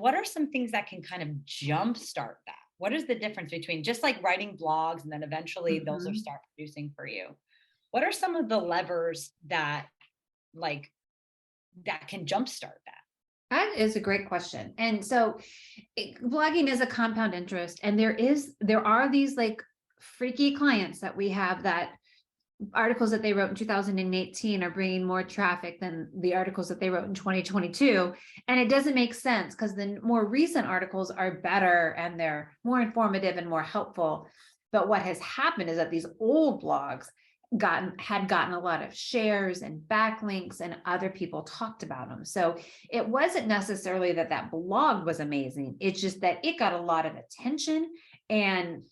what are some things that can kind of jumpstart that? What is the difference between just like writing blogs and then eventually those will Mhm. start producing for you? What are some of the levers that like that can jumpstart that? That is a great question. And so blogging is a compound interest. And there are these like freaky clients that we have that articles that they wrote in 2018 are bringing more traffic than the articles that they wrote in 2022. And it doesn't make sense because the more recent articles are better and they're more informative and more helpful. But what has happened is that these old blogs had gotten a lot of shares and backlinks, and other people talked about them. So it wasn't necessarily that that blog was amazing. It's just that it got a lot of attention, and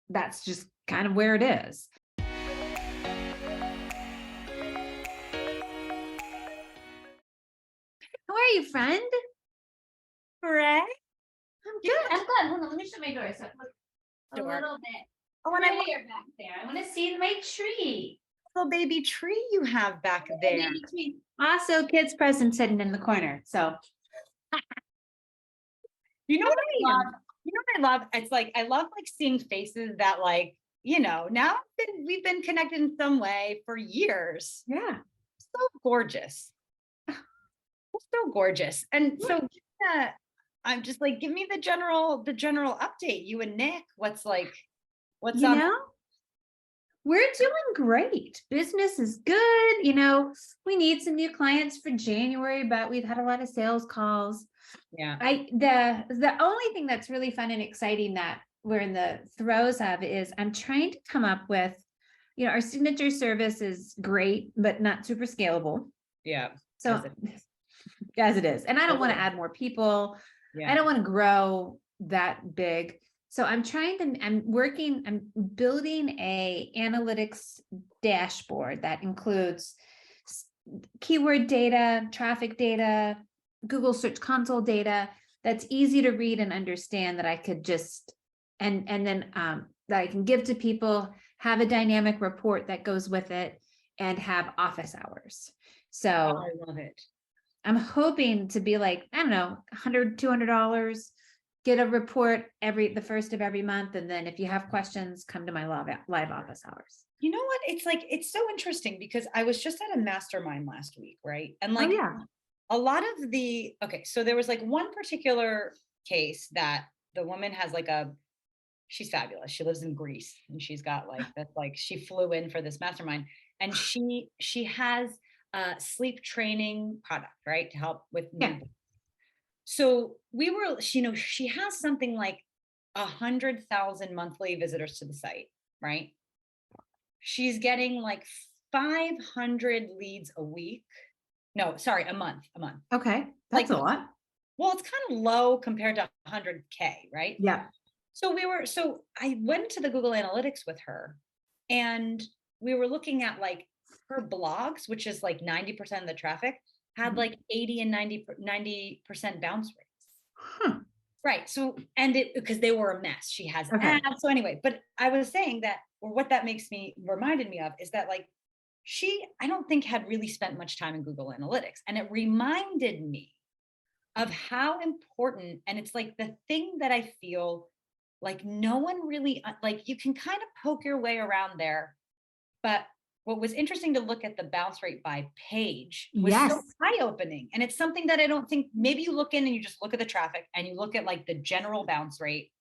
that's just kind of where it is. How are you, friend? Right? I'm good. I'm good. Hold on, let me shut my door so it looks a Sure. little bit Oh, and I prettier back there. I want to see my tree. little baby tree you have back there. Baby tree. Also, kids' present sitting in the corner. So You know how what are I you? love? You know what I love? It's like I love like seeing faces that like, now we've been connected in some way for years. Yeah. So gorgeous. So gorgeous. And Yeah. so I'm just like, give me the general update. You and Nick, what's You on? know, we're doing great. Business is good. We need some new clients for January, but we've had a lot of sales calls. Yeah. The only thing that's really fun and exciting that we're in the throes of is I'm trying to come up with, our signature service is great, but not super scalable. Yeah. So as it is. And I don't want to Totally. add more people. I Yeah. don't want to grow that big. So I'm building a analytics dashboard that includes keyword data, traffic data, Google Search Console data that's easy to read and understand, that I could just, and then that I can give to people, have a dynamic report that goes with it, and have office hours. So I love it. I'm hoping to be like, I don't know, $100, $200, get a report the first of every month. And then if you have questions, come to my live office hours. You know what? It's so interesting because I was just at a mastermind last week, right? And like a lot of so there was like one particular case that the woman has she's fabulous. She lives in Greece and she's got she flew in for this mastermind, and she has a sleep training product, right? To help with newborns. So she has something like 100,000 monthly visitors to the site, right? She's getting like 500 leads a week. No, sorry, a month. Okay. That's a lot. Well, it's kind of low compared to 100K, right? Yeah. So I went to the Google Analytics with her, and we were looking at like her blogs, which is like 90% of the traffic, had like 80 and 90% bounce rates. Huh. Right. So, because they were a mess, she has Okay. ads. So anyway, but I was saying that, or what that reminded me of is that I don't think had really spent much time in Google Analytics. And it reminded me of how important, and it's like the thing that I feel like no one really, like you can kind of poke your way around there. But what was interesting to look at the bounce rate by page was so eye-opening. And it's something that I don't think, maybe you look in and you just look at the traffic and you look at like the general bounce rate,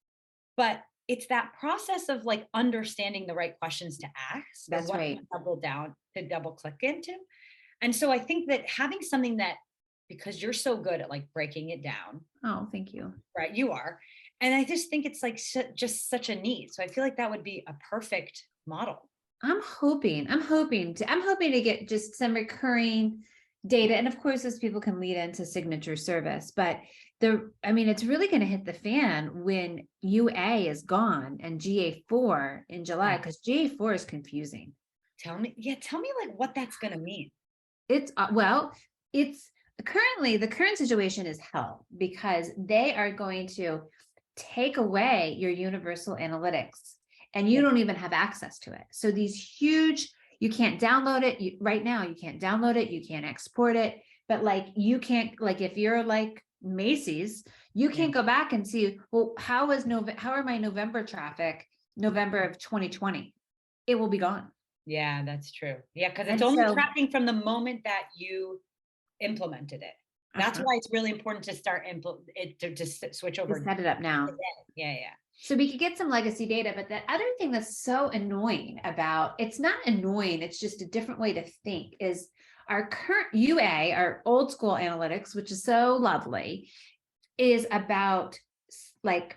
but it's that process of like understanding the right questions to ask. That's right. To double click into. And so I think that having something that, because you're so good at like breaking it down. Oh, thank you. Right. You are. And I just think it's like just such a need. So I feel like that would be a perfect model. I'm hoping to get just some recurring data. And of course, those people can lead into signature service, but it's really going to hit the fan when UA is gone and GA4 in July, because GA4 is confusing. Tell me like what that's going to mean. It's currently the current situation is hell, because they are going to take away your universal analytics and you don't even have access to it. So these huge, you can't download it right now. You can't download it. You can't export it, but like you can't, like if you're like Macy's, you can't go back and see, well, how are my November traffic, November of 2020? It will be gone. Yeah, that's true. Yeah, because it's And only so, tracking from the moment that you implemented it. That's uh-huh, why it's really important to start to switch to over set it up now. today. Yeah, yeah. So we could get some legacy data, but the other thing that's so annoying about, it's not annoying, it's just a different way to think, is our current UA, our old school analytics, which is so lovely, is about like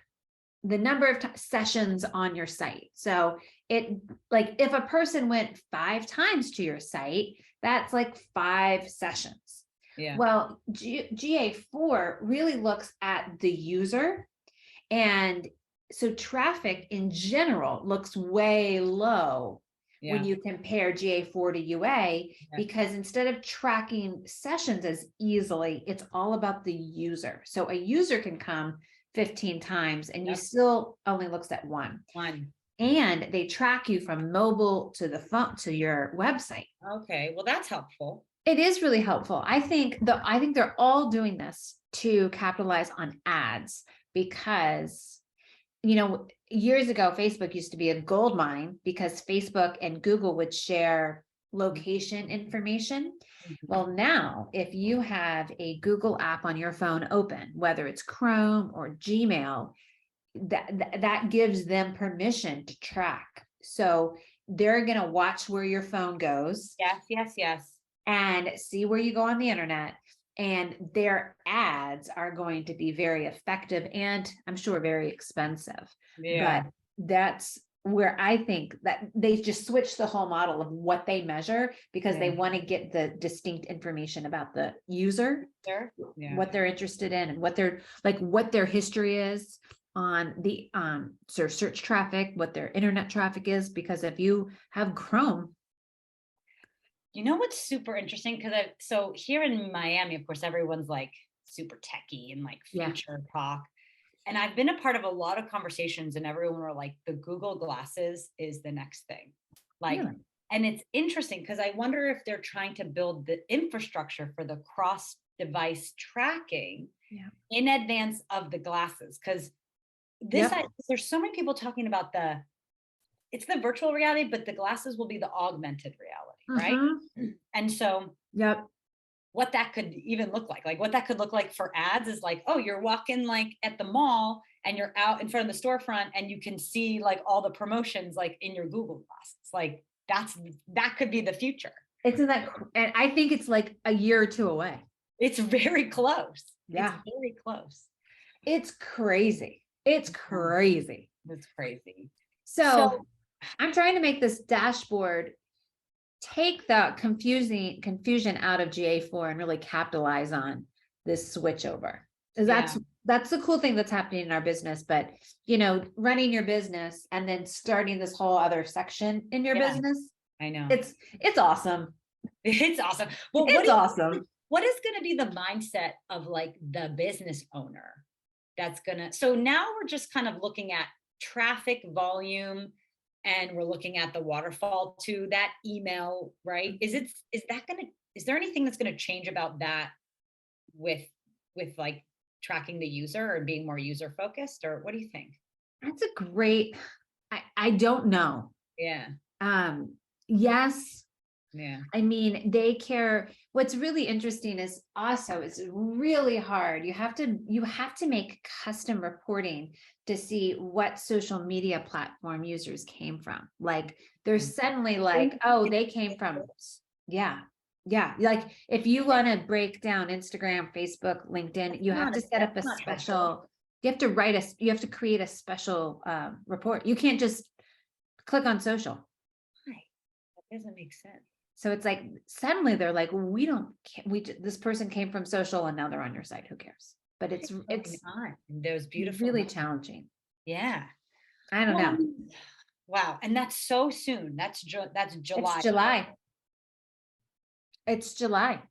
the number of sessions on your site. So it, like, if a person went 5 times to your site, that's like 5 sessions. Yeah. Well, GA4 really looks at the user, and so traffic in general looks way low when you compare GA4 to UA, because instead of tracking sessions as easily, it's all about the user. So a user can come 15 times and you still only looks at one. And they track you from mobile to the phone to your website. Okay, well, that's helpful. It is really helpful. I think they're all doing this to capitalize on ads, because, you know, years ago, Facebook used to be a gold mine because Facebook and Google would share location information. Well, now, if you have a Google app on your phone open, whether it's Chrome or Gmail, that gives them permission to track. So they're going to watch where your phone goes. Yes. And see where you go on the internet. And their ads are going to be very effective and, I'm sure, very expensive. Yeah. But that's where I think that they just switch the whole model of what they measure, because they want to get the distinct information about the user, what they're interested in, and what their history is on the search traffic, what their internet traffic is. Because if you have Chrome, you know what's super interesting? So here in Miami, of course, everyone's like super techie and like future talk. And I've been a part of a lot of conversations, and everyone were like, the Google glasses is the next thing. Like, and it's interesting because I wonder if they're trying to build the infrastructure for the cross-device tracking in advance of the glasses. Because there's so many people talking about it's the virtual reality, but the glasses will be the augmented reality, right? And so what that could even look like what that could look like for ads is like, oh, you're walking like at the mall and you're out in front of the storefront and you can see like all the promotions like in your Google glasses. Like that could be the future. And I think it's like a year or two away. It's very close. Yeah. It's very close. It's crazy. It's crazy. It's crazy. So I'm trying to make this dashboard take the confusion out of GA4 and really capitalize on this switch over. That's the cool thing that's happening in our business. But, you know, running your business and then starting this whole other section in your business, I know it's awesome. It's awesome. Well, awesome. What is going to be the mindset of like the business owner so now we're just kind of looking at traffic volume, and we're looking at the waterfall to that email, right? Is there anything that's going to change about that with like tracking the user or being more user focused, or what do you think? That's a great, I don't know. Yeah. Yes. Yeah. I mean, they care. What's really interesting is also it's really hard. You have to make custom reporting to see what social media platform users came from. Like they're suddenly like, oh, they came from, like if you want to break down Instagram, Facebook, LinkedIn, you have to set up a special, you have to create a special report. You can't just click on social. That doesn't make sense. So it's like suddenly they're like, this person came from social and now they're on your site. Who cares? But it's those beautiful, really challenging. Yeah. I don't know. Wow. And that's so soon. That's July. It's July. It's July.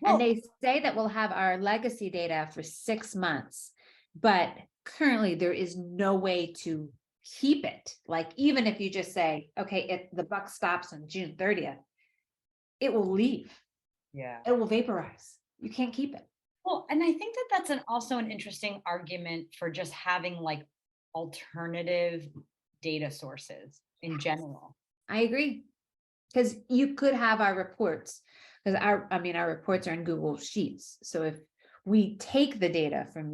Well, and they say that we'll have our legacy data for 6 months, but currently there is no way to keep it. Like, even if you just say, okay, the buck stops on June 30th, it will leave. Yeah. It will vaporize. You can't keep it. Well, and I think that that's also an interesting argument for just having like alternative data sources in general. I agree. Because you could have our reports, because our reports are in Google Sheets. So if we take the data from